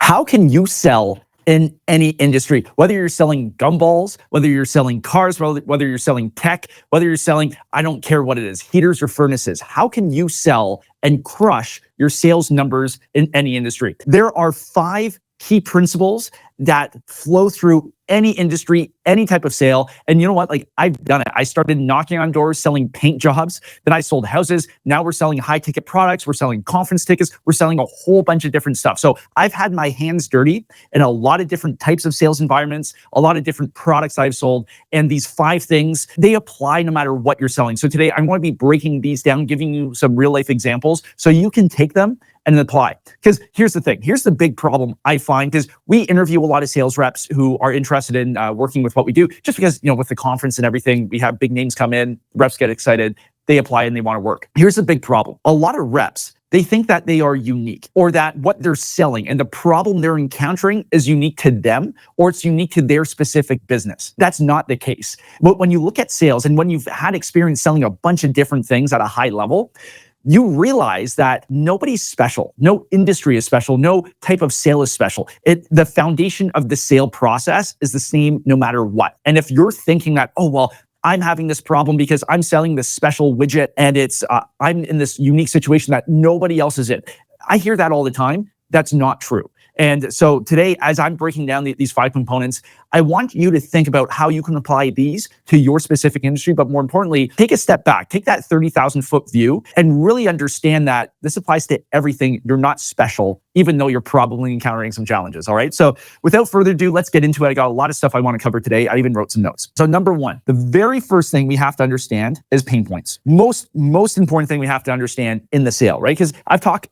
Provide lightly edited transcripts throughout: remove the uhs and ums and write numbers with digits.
How can you sell in any industry? Whether you're selling gumballs, whether you're selling cars, whether you're selling tech, whether you're selling, I don't care what it is, heaters or furnaces. How can you sell and crush your sales numbers in any industry? There are 5 key principles that flow through any industry, any type of sale. And you know what? Like, I've done it. I started knocking on doors, selling paint jobs. Then I sold houses. Now we're selling high ticket products. We're selling conference tickets. We're selling a whole bunch of different stuff. So I've had my hands dirty in a lot of different types of sales environments, a lot of different products I've sold. And these 5 things, they apply no matter what you're selling. So today I'm going to be breaking these down, giving you some real life examples so you can take them and apply. Because here's the thing. Here's the big problem I find, because we interview a lot of sales reps who are interested in working with what we do, just because, with the conference and everything, we have big names come in, reps get excited, they apply and they want to work. Here's the big problem. A lot of reps, they think that they are unique, or that what they're selling and the problem they're encountering is unique to them, or it's unique to their specific business. That's not the case. But when you look at sales and when you've had experience selling a bunch of different things at a high level, you realize that nobody's special. No industry is special. No type of sale is special. The foundation of the sale process is the same no matter what. And if you're thinking that, oh, well, I'm having this problem because I'm selling this special widget and I'm in this unique situation that nobody else is in. I hear that all the time. That's not true. And so today, as I'm breaking down these 5 components, I want you to think about how you can apply these to your specific industry, but more importantly, take a step back, take that 30,000 foot view and really understand that this applies to everything. You're not special, even though you're probably encountering some challenges. All right. So without further ado, let's get into it. I got a lot of stuff I want to cover today. I even wrote some notes. So number 1, the very first thing we have to understand is pain points. Most important thing we have to understand in the sale, right? Because I talk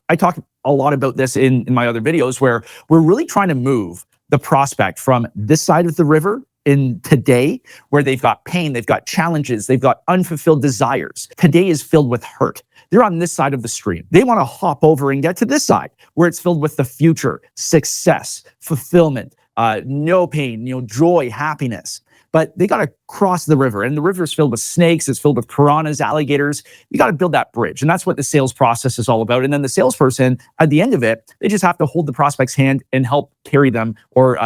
a lot about this in my other videos, where we're really trying to move the prospect from this side of the river in today, where they've got pain, they've got challenges, they've got unfulfilled desires. Today is filled with hurt. They're on this side of the stream. They want to hop over and get to this side, where it's filled with the future, success, fulfillment, no pain, joy, happiness. But they got to cross the river, and the river is filled with snakes. It's filled with piranhas, alligators. You got to build that bridge. And that's what the sales process is all about. And then the salesperson, at the end of it, they just have to hold the prospect's hand and help carry them, or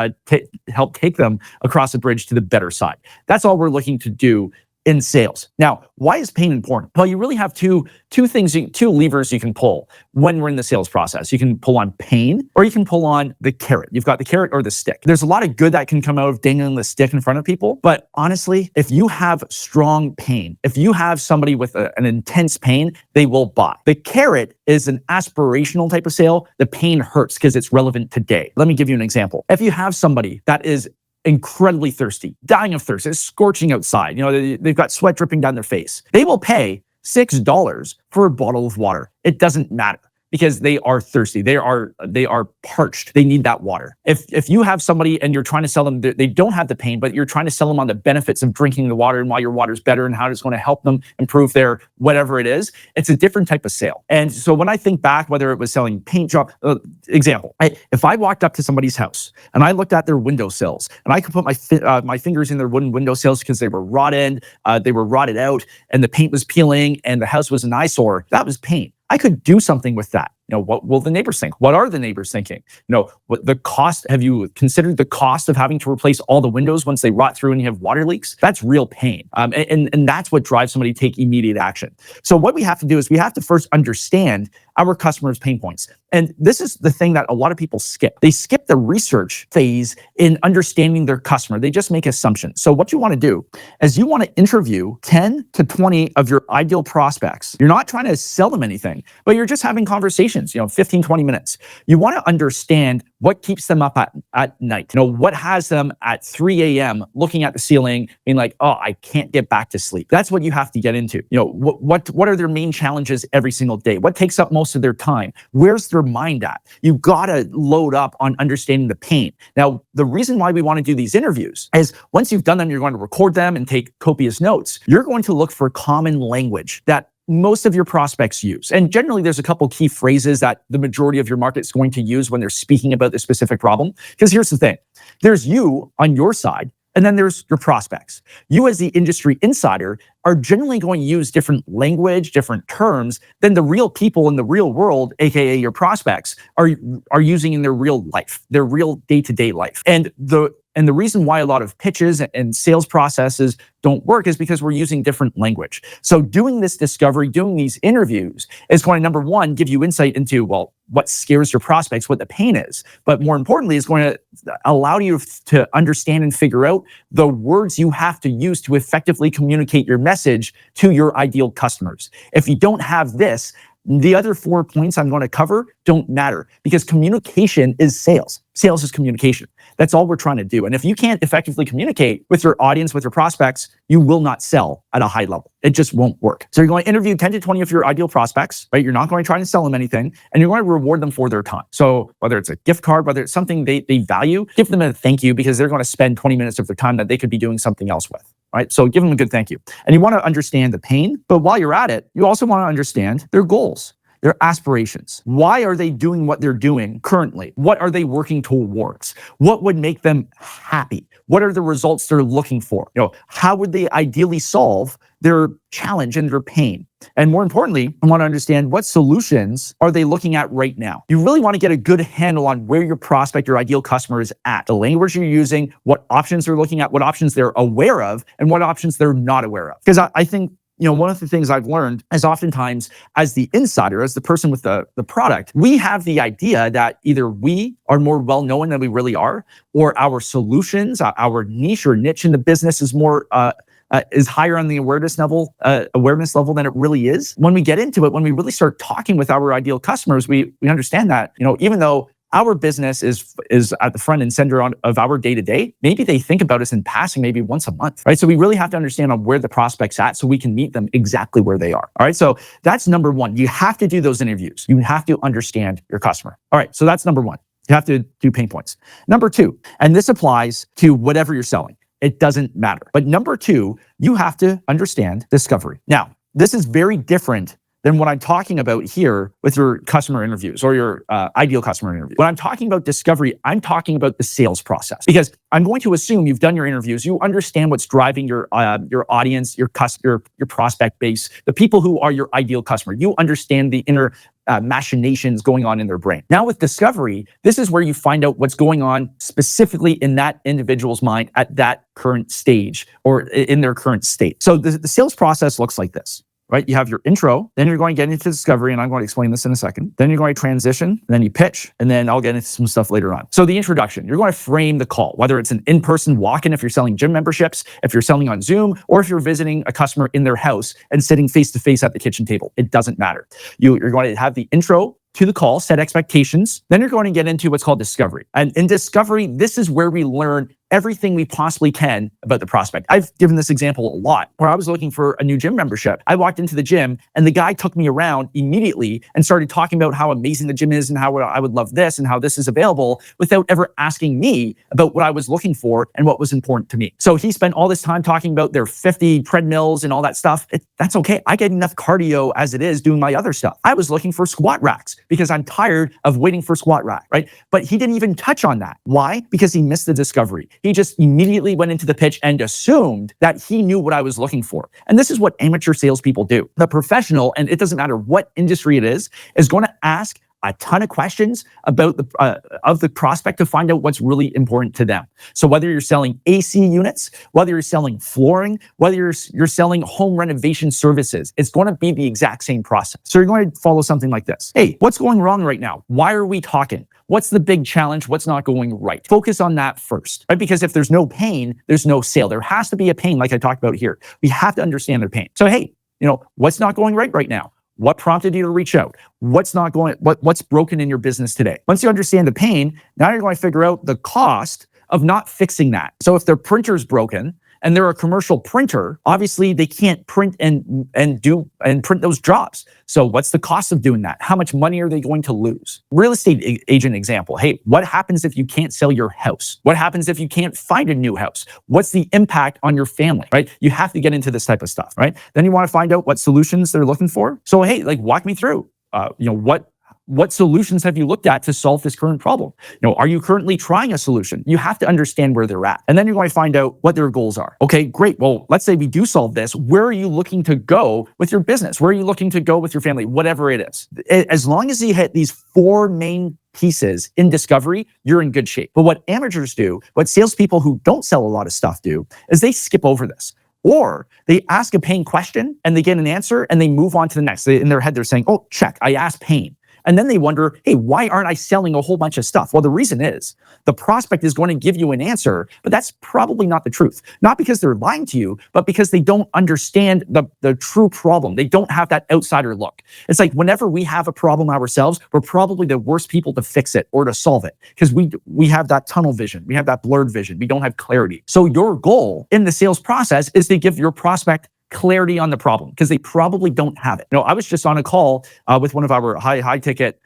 help take them across the bridge to the better side. That's all we're looking to do in sales. Now, why is pain important? Well, you really have two levers you can pull when we're in the sales process. You can pull on pain, or you can pull on the carrot. You've got the carrot or the stick. There's a lot of good that can come out of dangling the stick in front of people. But honestly, if you have strong pain, if you have somebody with an intense pain, they will buy. The carrot is an aspirational type of sale. The pain hurts because it's relevant today. Let me give you an example. If you have somebody that is incredibly thirsty, dying of thirst, it's scorching outside, they've got sweat dripping down their face, they will pay $6 for a bottle of water. It doesn't matter, because they are thirsty. They are parched. They need that water. If you have somebody and you're trying to sell them, they don't have the pain, but you're trying to sell them on the benefits of drinking the water and why your water's better and how it's going to help them improve their whatever it is, it's a different type of sale. And so when I think back, whether it was selling paint job, example, if I walked up to somebody's house and I looked at their windowsills and I could put my fingers in their wooden windowsills because they were rotted out, and the paint was peeling and the house was an eyesore, that was pain. I could do something with that. What will the neighbors think? What are the neighbors thinking? What the cost? Have you considered the cost of having to replace all the windows once they rot through and you have water leaks? That's real pain. And that's what drives somebody to take immediate action. So what we have to do is we have to first understand our customers' pain points. And this is the thing that a lot of people skip. They skip the research phase in understanding their customer. They just make assumptions. So what you want to do is you want to interview 10 to 20 of your ideal prospects. You're not trying to sell them anything, but you're just having conversations, 15, 20 minutes. You want to understand what keeps them up at night. What has them at 3 a.m. looking at the ceiling, being like, oh, I can't get back to sleep. That's what you have to get into. What are their main challenges every single day? What takes up most of their time? Where's their mind at? You got to load up on understanding the pain. Now, the reason why we want to do these interviews is once you've done them, you're going to record them and take copious notes. You're going to look for common language that most of your prospects use. And generally, there's a couple key phrases that the majority of your market is going to use when they're speaking about this specific problem. Because here's the thing. There's you on your side, And then there's your prospects. You as the industry insider are generally going to use different language, different terms than the real people in the real world, aka your prospects, are using in their real life, their real day-to-day life. And the reason why a lot of pitches and sales processes don't work is because we're using different language. So doing this discovery, doing these interviews is going to, number one, give you insight into, well, what scares your prospects, what the pain is. But more importantly, it's going to allow you to understand and figure out the words you have to use to effectively communicate your message to your ideal customers. If you don't have this, the other 4 points I'm going to cover don't matter, because communication is sales. Sales is communication. That's all we're trying to do. And if you can't effectively communicate with your audience, with your prospects, you will not sell at a high level. It just won't work. So you're going to interview 10 to 20 of your ideal prospects, right? You're not going to try to sell them anything, and you're going to reward them for their time. So whether it's a gift card, whether it's something they value, give them a thank you, because they're going to spend 20 minutes of their time that they could be doing something else with. Right? So give them a good thank you. And you want to understand the pain, but while you're at it, you also want to understand their goals, their aspirations. Why are they doing what they're doing currently? What are they working towards? What would make them happy? What are the results they're looking for? How would they ideally solve their challenge and their pain? And more importantly, I want to understand what solutions are they looking at right now. You really want to get a good handle on where your prospect, your ideal customer is at, the language you're using, what options they're looking at, what options they're aware of, and what options they're not aware of. Because I think, one of the things I've learned is oftentimes as the insider, as the person with the product, we have the idea that either we are more well-known than we really are, or our solutions, our niche or niche in the business is more is higher on the awareness level than it really is. When we get into it, when we really start talking with our ideal customers, we understand that, even though our business is at the front and center of our day-to-day, maybe they think about us in passing maybe once a month, right? So we really have to understand on where the prospect's at so we can meet them exactly where they are, all right? So that's number one. You have to do those interviews. You have to understand your customer. All right, so that's number one. You have to do pain points. Number two, and this applies to whatever you're selling. It doesn't matter. But number two, you have to understand discovery. Now, this is very different than what I'm talking about here with your customer interviews or your ideal customer interview. When I'm talking about discovery, I'm talking about the sales process, because I'm going to assume you've done your interviews, you understand what's driving your audience, your prospect base, the people who are your ideal customer. You understand the inner machinations going on in their brain. Now with discovery, this is where you find out what's going on specifically in that individual's mind at that current stage or in their current state. So the sales process looks like this. Right? You have your intro, then you're going to get into discovery, and I'm going to explain this in a second. Then you're going to transition, and then you pitch, and then I'll get into some stuff later on. So the introduction, you're going to frame the call, whether it's an in-person walk-in if you're selling gym memberships, if you're selling on Zoom, or if you're visiting a customer in their house and sitting face-to-face at the kitchen table. It doesn't matter. You're going to have the intro to the call, set expectations. Then you're going to get into what's called discovery. And in discovery, this is where we learn everything we possibly can about the prospect. I've given this example a lot, where I was looking for a new gym membership. I walked into the gym and the guy took me around immediately and started talking about how amazing the gym is and how I would love this and how this is available without ever asking me about what I was looking for and what was important to me. So he spent all this time talking about their 50 treadmills and all that stuff. That's okay. I get enough cardio as it is doing my other stuff. I was looking for squat racks because I'm tired of waiting for squat rack, right? But he didn't even touch on that. Why? Because he missed the discovery. He just immediately went into the pitch and assumed that he knew what I was looking for. And this is what amateur salespeople do. The professional, and it doesn't matter what industry it is going to ask a ton of questions about the prospect to find out what's really important to them. So whether you're selling AC units, whether you're selling flooring, whether you're selling home renovation services, it's going to be the exact same process. So you're going to follow something like this. Hey, what's going wrong right now? Why are we talking? What's the big challenge? What's not going right? Focus on that first, right? Because if there's no pain, there's no sale. There has to be a pain, like I talked about here. We have to understand their pain. So hey, what's not going right now? What prompted you to reach out? What's broken in your business today? Once you understand the pain, now you're going to figure out the cost of not fixing that. So if their printer's broken and they're a commercial printer, obviously they can't print and print those jobs. So what's the cost of doing that? How much money are they going to lose? Real estate agent example. Hey, what happens if you can't sell your house? What happens if you can't find a new house? What's the impact on your family, right? You have to get into this type of stuff, right? Then you want to find out what solutions they're looking for. So hey, walk me through, what solutions have you looked at to solve this current problem? Are you currently trying a solution? You have to understand where they're at. And then you're going to find out what their goals are. Okay, great. Well, let's say we do solve this. Where are you looking to go with your business? Where are you looking to go with your family? Whatever it is. As long as you hit these 4 main pieces in discovery, you're in good shape. But what amateurs do, what salespeople who don't sell a lot of stuff do, is they skip over this. Or they ask a pain question and they get an answer and they move on to the next. In their head, they're saying, oh, check, I asked pain. And then they wonder, hey, why aren't I selling a whole bunch of stuff? Well, the reason is the prospect is going to give you an answer, but that's probably not the truth. Not because they're lying to you, but because they don't understand the true problem. They don't have that outsider look. It's like whenever we have a problem ourselves, we're probably the worst people to fix it or to solve it because we have that tunnel vision. We have that blurred vision. We don't have clarity. So your goal in the sales process is to give your prospect clarity on the problem because they probably don't have it. I was just on a call with one of our high ticket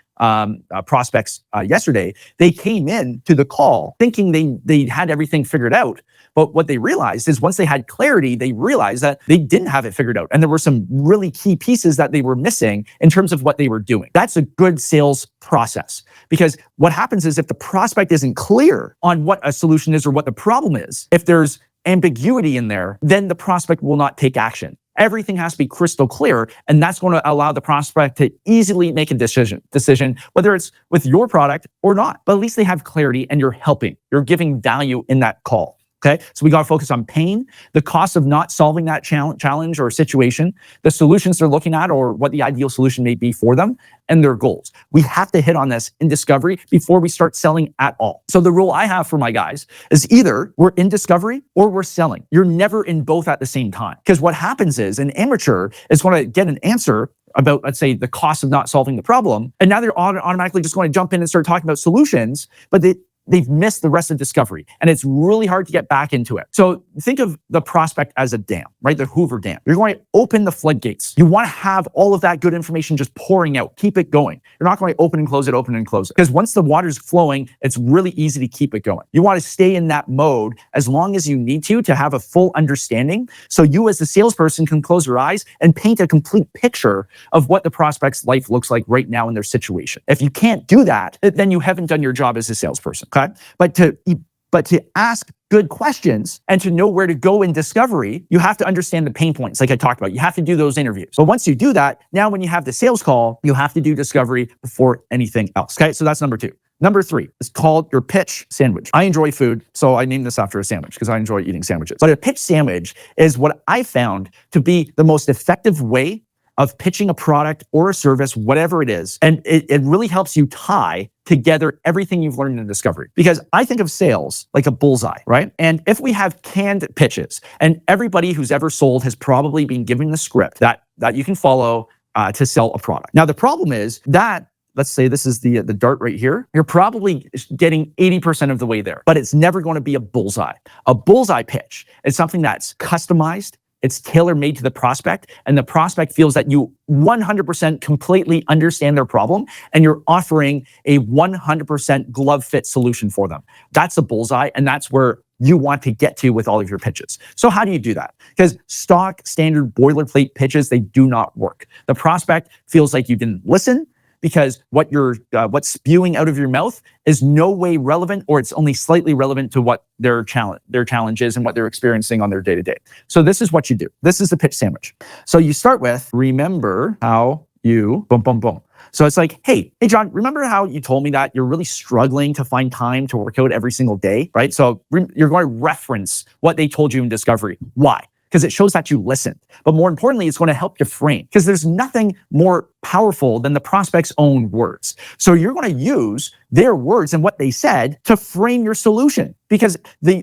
prospects yesterday. They came in to the call thinking they had everything figured out. But what they realized is once they had clarity, they realized that they didn't have it figured out. And there were some really key pieces that they were missing in terms of what they were doing. That's a good sales process because what happens is if the prospect isn't clear on what a solution is or what the problem is, if there's ambiguity in there, then the prospect will not take action. Everything has to be crystal clear, and that's going to allow the prospect to easily make a decision, whether it's with your product or not. But at least they have clarity and you're helping. You're giving value in that call. Okay, so we got to focus on pain, the cost of not solving that challenge or situation, the solutions they're looking at or what the ideal solution may be for them, and their goals. We have to hit on this in discovery before we start selling at all. So the rule I have for my guys is either we're in discovery or we're selling. You're never in both at the same time. Because what happens is an amateur is going to get an answer about, let's say, the cost of not solving the problem, and now they're automatically just going to jump in and start talking about solutions, but they've missed the rest of discovery, and it's really hard to get back into it. So think of the prospect as a dam, right? The Hoover Dam. You're going to open the floodgates. You want to have all of that good information just pouring out. Keep it going. You're not going to open and close it, open and close it. Because once the water's flowing, it's really easy to keep it going. You want to stay in that mode as long as you need to have a full understanding. So you as the salesperson can close your eyes and paint a complete picture of what the prospect's life looks like right now in their situation. If you can't do that, then you haven't done your job as a salesperson. Okay, but to ask good questions and to know where to go in discovery, you have to understand the pain points like I talked about. You have to do those interviews. But once you do that, now when you have the sales call, you have to do discovery before anything else. Okay, so that's number 2. Number 3 is called your pitch sandwich. I enjoy food, so I named this after a sandwich because I enjoy eating sandwiches. But a pitch sandwich is what I found to be the most effective way of pitching a product or a service, whatever it is. And it really helps you tie together everything you've learned in discovery. Because I think of sales like a bullseye, right? And if we have canned pitches, and everybody who's ever sold has probably been given the script that you can follow to sell a product. Now, the problem is that, let's say this is the dart right here, you're probably getting 80% of the way there, but it's never going to be a bullseye. A bullseye pitch is something that's customized, it's tailor-made to the prospect, and the prospect feels that you 100% completely understand their problem, and you're offering a 100% glove fit solution for them. That's a bullseye, and that's where you want to get to with all of your pitches. So how do you do that? Because stock, standard, boilerplate pitches, they do not work. The prospect feels like you didn't listen, because what's spewing out of your mouth is no way relevant, or it's only slightly relevant to what their challenge is and what they're experiencing on their day-to-day. So this is what you do. This is the pitch sandwich. So you start with, remember how you, boom, boom, boom. So it's like, hey, John, remember how you told me that you're really struggling to find time to work out every single day, right? So you're going to reference what they told you in discovery. Why? Because it shows that you listened. But more importantly, it's going to help you frame, because there's nothing more powerful than the prospect's own words. So you're going to use their words and what they said to frame your solution, because the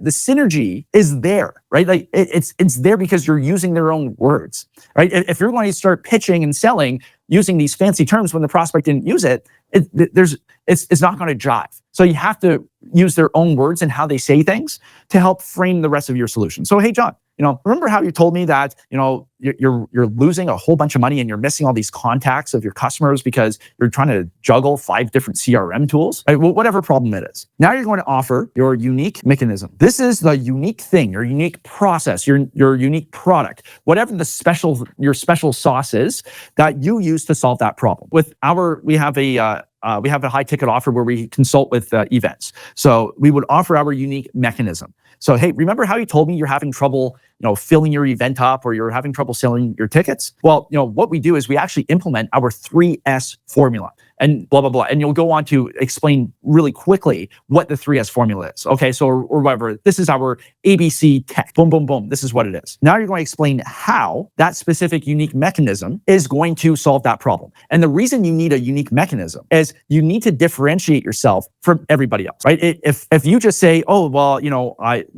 synergy is there, right? Like it's there because you're using their own words, right? If you're going to start pitching and selling using these fancy terms when the prospect didn't use it, it's not going to jive. So you have to use their own words and how they say things to help frame the rest of your solution. So, hey, John, remember how you told me that, you're losing a whole bunch of money and you're missing all these contacts of your customers because you're trying to juggle 5 different CRM tools, right? Well, whatever problem it is. Now you're going to offer your unique mechanism. This is the unique thing, your unique process, your unique product, whatever your special sauce is that you use to solve that problem. We have a high ticket offer where we consult with events. So we would offer our unique mechanism. So, hey, remember how you told me you're having trouble, filling your event up, or you're having trouble selling your tickets? Well, what we do is we actually implement our 3S formula and blah, blah, blah. And you'll go on to explain really quickly what the 3S formula is. Okay, so, or whatever, this is our ABC tech, boom, boom, boom. This is what it is. Now you're going to explain how that specific unique mechanism is going to solve that problem. And the reason you need a unique mechanism is you need to differentiate yourself from everybody else, right? If you just say, oh, well,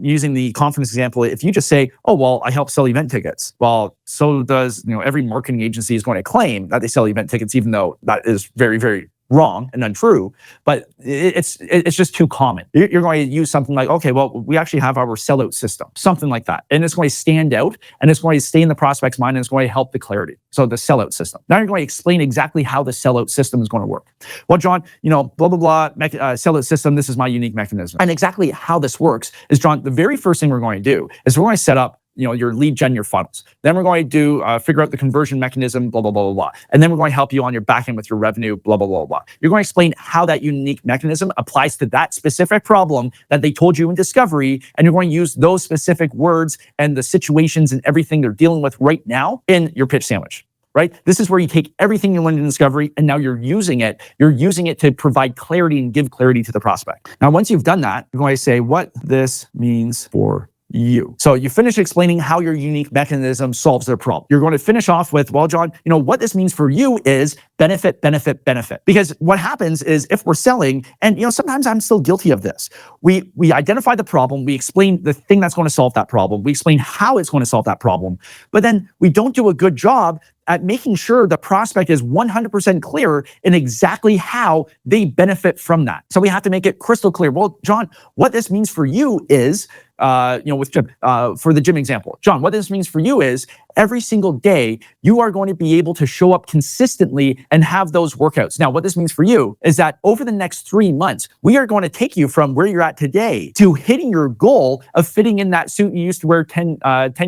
using the confidence example, if you just say, oh, well, I help sell event tickets. Well, so does, every marketing agency is going to claim that they sell event tickets, even though that is very, very wrong and untrue, but it's just too common. You're going to use something like, okay, well, we actually have our sellout system, something like that. And it's going to stand out and it's going to stay in the prospect's mind and it's going to help the clarity. So the sellout system. Now you're going to explain exactly how the sellout system is going to work. Well, John, blah, blah, blah, sellout system, this is my unique mechanism. And exactly how this works is, John, the very first thing we're going to do is we're going to set up your lead gen, your funnels. Then we're going to do figure out the conversion mechanism, blah, blah, blah, blah, blah. And then we're going to help you on your back end with your revenue, blah, blah, blah, blah. You're going to explain how that unique mechanism applies to that specific problem that they told you in discovery. And you're going to use those specific words and the situations and everything they're dealing with right now in your pitch sandwich. Right? This is where you take everything you learned in discovery and now you're using it. You're using it to provide clarity and give clarity to the prospect. Now, once you've done that, you're going to say what this means for you. So you finish explaining how your unique mechanism solves their problem. You're going to finish off with, well, John, what this means for you is benefit, benefit, benefit. Because what happens is if we're selling, and sometimes I'm still guilty of this, we identify the problem, we explain the thing that's going to solve that problem, we explain how it's going to solve that problem, but then we don't do a good job at making sure the prospect is 100% clear in exactly how they benefit from that. So we have to make it crystal clear. Well, John, what this means for you is, with Jim, for the gym example, John, what this means for you is every single day, you are going to be able to show up consistently and have those workouts. Now, what this means for you is that over the next 3 months, we are going to take you from where you're at today to hitting your goal of fitting in that suit you used to wear 10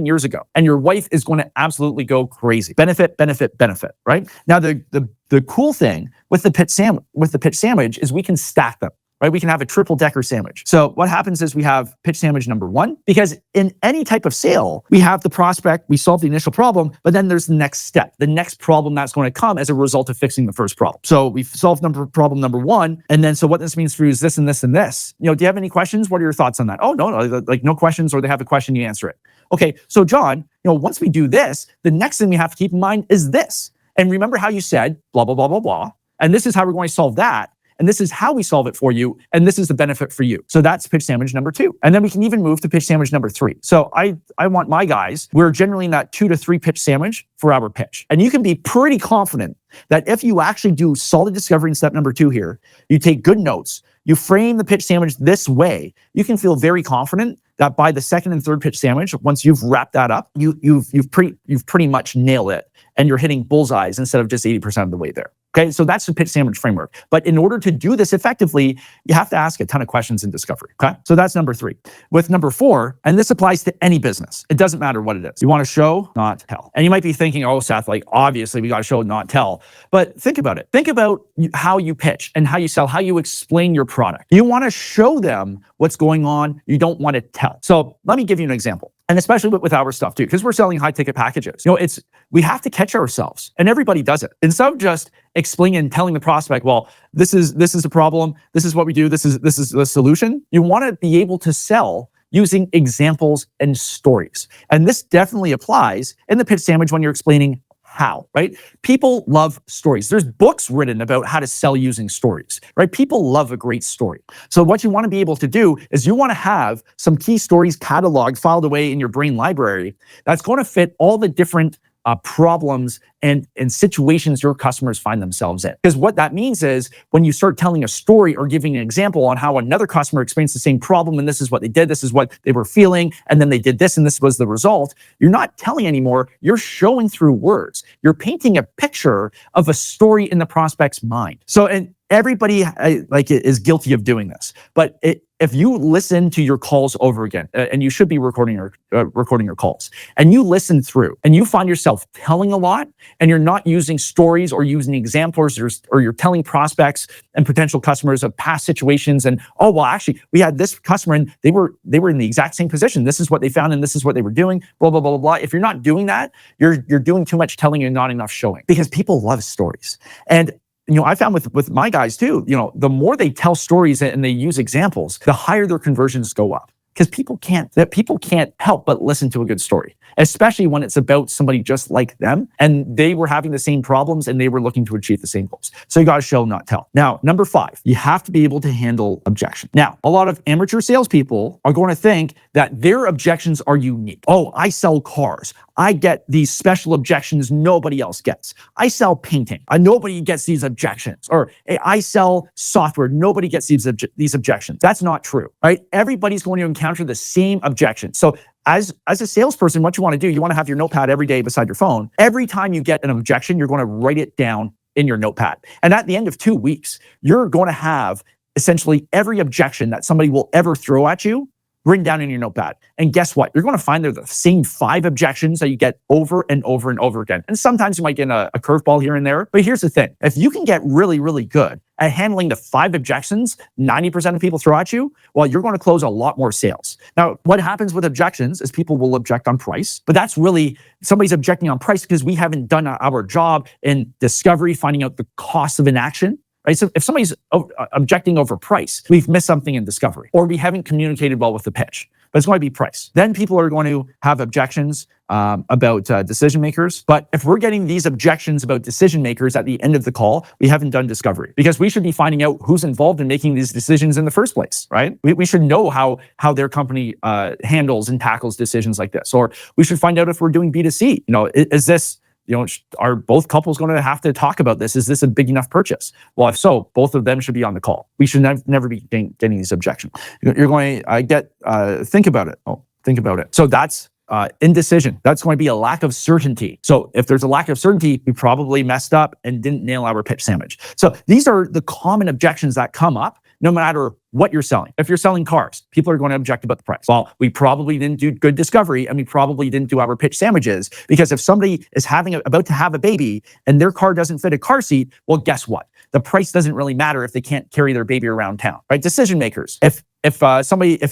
years ago. And your wife is going to absolutely go crazy. Benefit, benefit, benefit, right? Now, the cool thing with the pitch sandwich is we can stack them. Right? We can have a triple decker sandwich. So what happens is we have pitch sandwich number 1, because in any type of sale, we have the prospect, we solve the initial problem, but then there's the next step, the next problem that's going to come as a result of fixing the first problem. So we've solved problem number 1. And then, so what this means for you is this and this and this. Do you have any questions? What are your thoughts on that? Oh, no, like no questions, or they have a question, you answer it. Okay. So John, once we do this, the next thing we have to keep in mind is this. And remember how you said blah, blah, blah, blah, blah. And this is how we're going to solve that. And this is how we solve it for you. And this is the benefit for you. So that's pitch sandwich number 2. And then we can even move to pitch sandwich number 3. So I want my guys, we're generally in that 2 to 3 pitch sandwich for our pitch. And you can be pretty confident that if you actually do solid discovery in step number 2 here, you take good notes, you frame the pitch sandwich this way, you can feel very confident that by the second and third pitch sandwich, once you've wrapped that up, you've pretty much nailed it. And you're hitting bullseyes instead of just 80% of the way there. Okay, so that's the pitch sandwich framework. But in order to do this effectively, you have to ask a ton of questions in discovery. Okay, so that's number 3. With number 4, and this applies to any business, it doesn't matter what it is. You want to show, not tell. And you might be thinking, oh, Seth, like obviously we got to show, not tell. But think about it. Think about how you pitch and how you sell, how you explain your product. You want to show them what's going on. You don't want to tell. So let me give you an example. And especially with our stuff too, because we're selling high ticket packages. We have to catch ourselves, and everybody does it. Instead of just explaining and telling the prospect, well, this is a problem, this is what we do, this is the solution. You want to be able to sell using examples and stories. And this definitely applies in the pitch sandwich when you're explaining how, right? People love stories. There's books written about how to sell using stories, right? People love a great story. So what you want to be able to do is you want to have some key stories cataloged, filed away in your brain library that's going to fit all the different problems and situations your customers find themselves in. Because what that means is when you start telling a story or giving an example on how another customer experienced the same problem and this is what they did, this is what they were feeling, and then they did this and this was the result, you're not telling anymore, you're showing through words. You're painting a picture of a story in the prospect's mind. So, and everybody is guilty of doing this, but if you listen to your calls over again, and you should be recording your calls, and you listen through, and you find yourself telling a lot, and you're not using stories or using examples, or you're telling prospects and potential customers of past situations, and oh well, actually we had this customer and they were in the exact same position. This is what they found, and this is what they were doing. Blah blah blah blah blah. If you're not doing that, you're doing too much telling and not enough showing, because people love stories. And I found with my guys too, the more they tell stories and they use examples, the higher their conversions go up. Because people can't help but listen to a good story, especially when it's about somebody just like them and they were having the same problems and they were looking to achieve the same goals. So you got to show, not tell. Now, number 5, you have to be able to handle objection. Now, a lot of amateur salespeople are going to think that their objections are unique. Oh, I sell cars. I get these special objections nobody else gets. I sell painting. Nobody gets these objections. Or hey, I sell software. Nobody gets these objections. That's not true, right? Everybody's going to encounter the same objections. So as a salesperson, what you want to do, you want to have your notepad every day beside your phone. Every time you get an objection, you're going to write it down in your notepad. And at the end of 2 weeks, you're going to have essentially every objection that somebody will ever throw at you written down in your notepad. And guess what? You're going to find they're the same 5 objections that you get over and over and over again. And sometimes you might get a curveball here and there. But here's the thing. If you can get really, really good at handling the 5 objections 90% of people throw at you, well, you're going to close a lot more sales. Now, what happens with objections is people will object on price, but that's really somebody's objecting on price because we haven't done our job in discovery, finding out the cost of an action. Right? So if somebody's objecting over price, we've missed something in discovery, or we haven't communicated well with the pitch, but it's going to be price. Then people are going to have objections about decision makers. But if we're getting these objections about decision makers at the end of the call, we haven't done discovery, because we should be finding out who's involved in making these decisions in the first place, right? We should know how their company handles and tackles decisions like this. Or we should find out if we're doing B2C. Is this, are both couples going to have to talk about this? Is this a big enough purchase? Well, if so, both of them should be on the call. We should never be getting these objections. You're going to think about it. Think about it. So that's indecision. That's going to be a lack of certainty. So if there's a lack of certainty, we probably messed up and didn't nail our pitch sandwich. So these are the common objections that come up no matter what you're selling. If you're selling cars, people are going to object about the price. Well, we probably didn't do good discovery, and we probably didn't do our pitch sandwiches, because if somebody is about to have a baby and their car doesn't fit a car seat, well, guess what? The price doesn't really matter if they can't carry their baby around town, right? Decision makers. If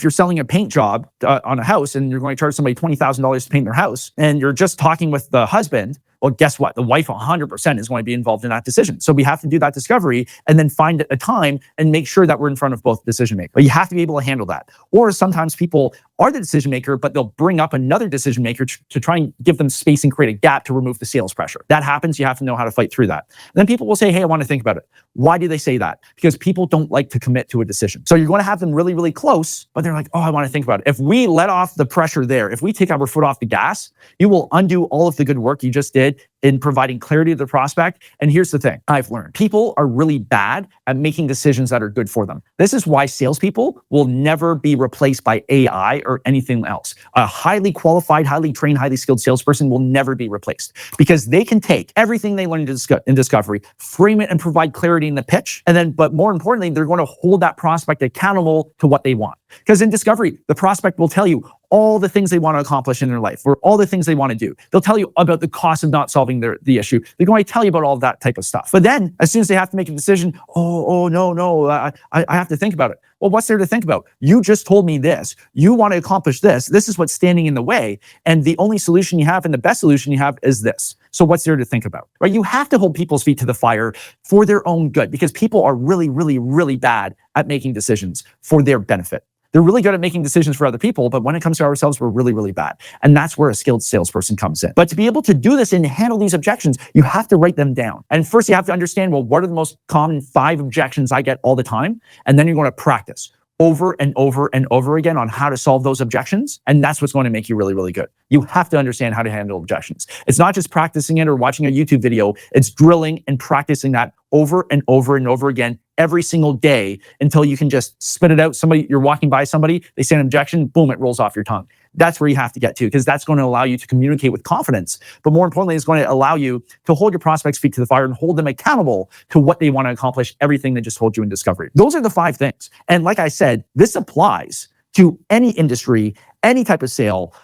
you're selling a paint job on a house and you're going to charge somebody $20,000 to paint their house, and you're just talking with the husband, well, guess what? The wife 100% is going to be involved in that decision. So we have to do that discovery and then find a time and make sure that we're in front of both decision makers. But you have to be able to handle that. Or sometimes people are the decision maker, but they'll bring up another decision maker to try and give them space and create a gap to remove the sales pressure. That happens. You have to know how to fight through that. And then people will say, hey, I want to think about it. Why do they say that? Because people don't like to commit to a decision. So you're going to have them really, really close, but they're like, oh, I want to think about it. If we let off the pressure there, if we take our foot off the gas, you will undo all of the good work you just did in providing clarity to the prospect. And here's the thing I've learned. People are really bad at making decisions that are good for them. This is why salespeople will never be replaced by AI or anything else. A highly qualified, highly trained, highly skilled salesperson will never be replaced, because they can take everything they learned in discovery, frame it and provide clarity in the pitch. And then, but more importantly, they're going to hold that prospect accountable to what they want. Because in discovery, the prospect will tell you all the things they want to accomplish in their life, or all the things they want to do. They'll tell you about the cost of not solving the issue. They're going to tell you about all that type of stuff. But then, as soon as they have to make a decision, no, I have to think about it. Well, what's there to think about? You just told me this. You want to accomplish this. This is what's standing in the way. And the only solution you have, and the best solution you have, is this. So what's there to think about, right? You have to hold people's feet to the fire for their own good, because people are really, really, really bad at making decisions for their benefit. They're really good at making decisions for other people, but when it comes to ourselves, we're really, really bad. And that's where a skilled salesperson comes in. But to be able to do this and handle these objections, you have to write them down. And first you have to understand, well, what are the most common 5 objections I get all the time? And then you're going to practice over and over and over again on how to solve those objections. And that's what's going to make you really, really good. You have to understand how to handle objections. It's not just practicing it or watching a YouTube video. It's drilling and practicing that over and over and over again every single day until you can just spit it out. You're walking by somebody, they say an objection, boom, it rolls off your tongue. That's where you have to get to, because that's going to allow you to communicate with confidence. But more importantly, it's going to allow you to hold your prospects' feet to the fire and hold them accountable to what they want to accomplish, everything they just told you in discovery. Those are the 5 things. And like I said, this applies to any industry, any type of sale,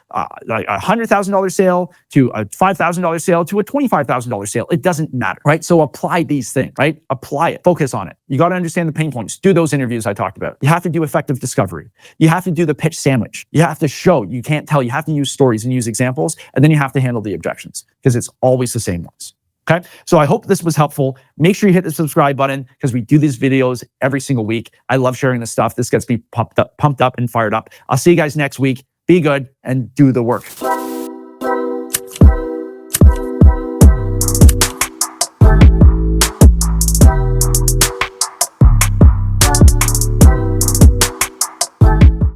like a $100,000 sale to a $5,000 sale to a $25,000 sale. It doesn't matter, right? So apply these things, right? Apply it, focus on it. You got to understand the pain points. Do those interviews I talked about. You have to do effective discovery. You have to do the pitch sandwich. You have to show, you can't tell. You have to use stories and use examples, and then you have to handle the objections because it's always the same ones. Okay, so I hope this was helpful. Make sure you hit the subscribe button because we do these videos every single week. I love sharing this stuff. This gets me pumped up and fired up. I'll see you guys next week. Be good and do the work.